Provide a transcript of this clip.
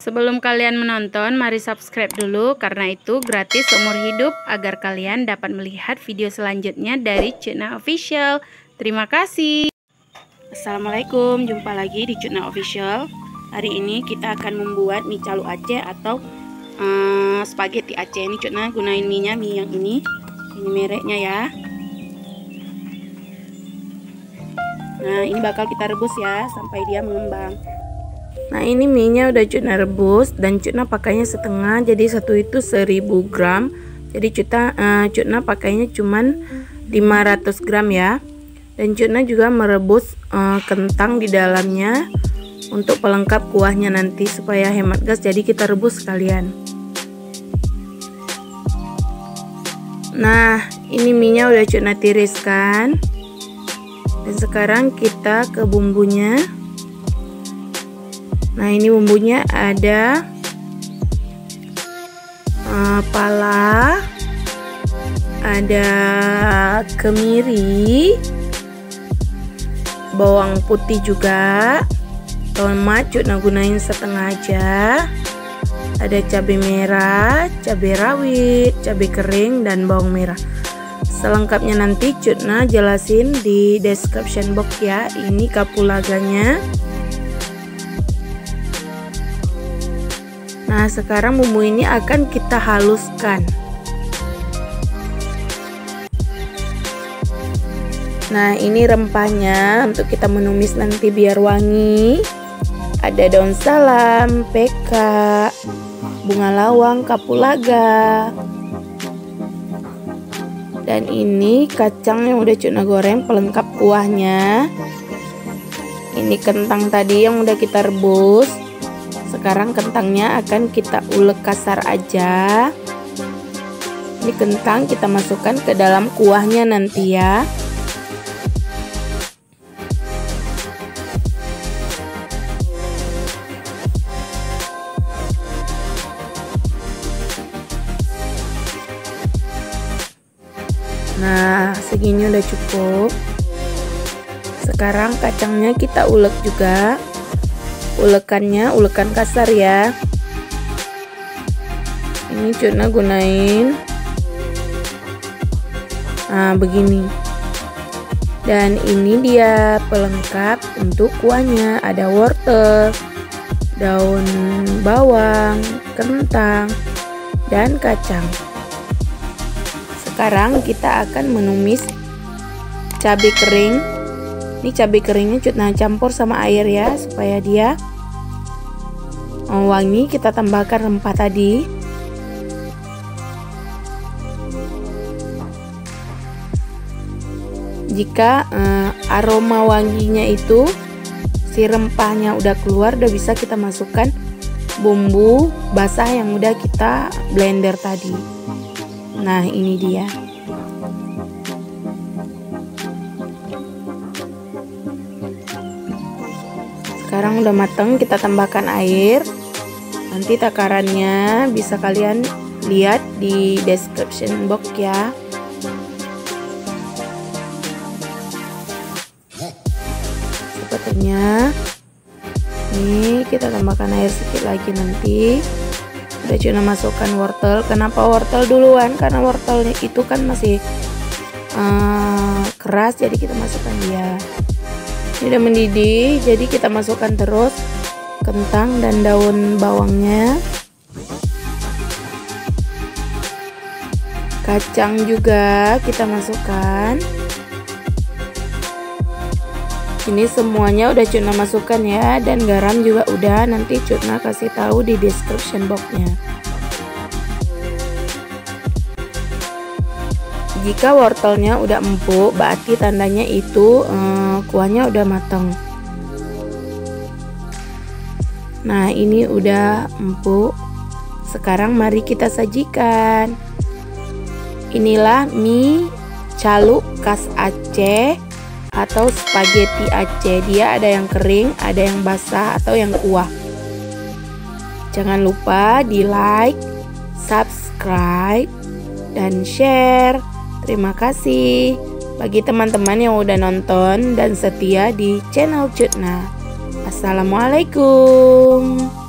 Sebelum kalian menonton, mari subscribe dulu karena itu gratis seumur hidup agar kalian dapat melihat video selanjutnya dari Cutna Official. Terima kasih. Assalamualaikum, jumpa lagi di Cutna Official. Hari ini kita akan membuat mie calu Aceh atau spaghetti Aceh. Ini Cutna gunain mie-nya, mie yang ini mereknya ya. Nah, ini bakal kita rebus ya sampai dia mengembang. Nah, ini mie-nya udah Cutna rebus dan Cutna pakainya setengah, jadi satu itu 1000 gram. Jadi Cutna pakainya cuman 500 gram ya. Dan Cutna juga merebus kentang di dalamnya untuk pelengkap kuahnya nanti supaya hemat gas. Jadi kita rebus sekalian. Nah, ini mie-nya udah Cutna tiriskan. Dan sekarang kita ke bumbunya. Nah, ini bumbunya ada pala, ada kemiri, bawang putih juga, tomat Cutna gunain setengah aja, ada cabai merah, cabai rawit, cabai kering, dan bawang merah. Selengkapnya nanti Cutna jelasin di description box ya. Ini kapulaganya. Nah, sekarang bumbu ini akan kita haluskan. Nah, ini rempahnya untuk kita menumis nanti biar wangi. Ada daun salam, peka, bunga lawang, kapulaga. Dan ini kacang yang udah Cutna goreng pelengkap kuahnya. Ini kentang tadi yang udah kita rebus. Sekarang kentangnya akan kita ulek kasar aja. Ini kentang kita masukkan ke dalam kuahnya nanti ya. Nah, segini udah cukup. Sekarang kacangnya kita ulek juga. Ulekannya ulekan kasar ya. Ini Cutna gunain begini. Dan ini dia pelengkap untuk kuahnya. Ada wortel, daun bawang, kentang, dan kacang. Sekarang kita akan menumis cabai kering. Ini cabai keringnya Cutna campur sama air ya supaya dia wangi. Kita tambahkan rempah tadi. Jika aroma wanginya itu si rempahnya udah keluar, udah bisa kita masukkan bumbu basah yang udah kita blender tadi. Nah, ini dia. Sekarang udah mateng, kita tambahkan air. Nanti takarannya bisa kalian lihat di description box ya. Sepertinya ini kita tambahkan air sedikit lagi nanti. Udah Cutna masukkan wortel. Kenapa wortel duluan? Karena wortelnya itu kan masih keras, jadi kita masukkan dia. Ini udah mendidih, jadi kita masukkan terus kentang dan daun bawangnya. Kacang juga kita masukkan. Ini semuanya udah Cutna masukkan ya, dan garam juga udah, nanti Cutna kasih tahu di description boxnya. Jika wortelnya udah empuk, berarti tandanya itu kuahnya udah matang. Nah, ini udah empuk. Sekarang mari kita sajikan. Inilah mie calu khas Aceh atau spaghetti Aceh. Dia ada yang kering, ada yang basah atau yang kuah. Jangan lupa di like, subscribe, dan share. Terima kasih bagi teman-teman yang udah nonton dan setia di channel Cutna. Assalamualaikum.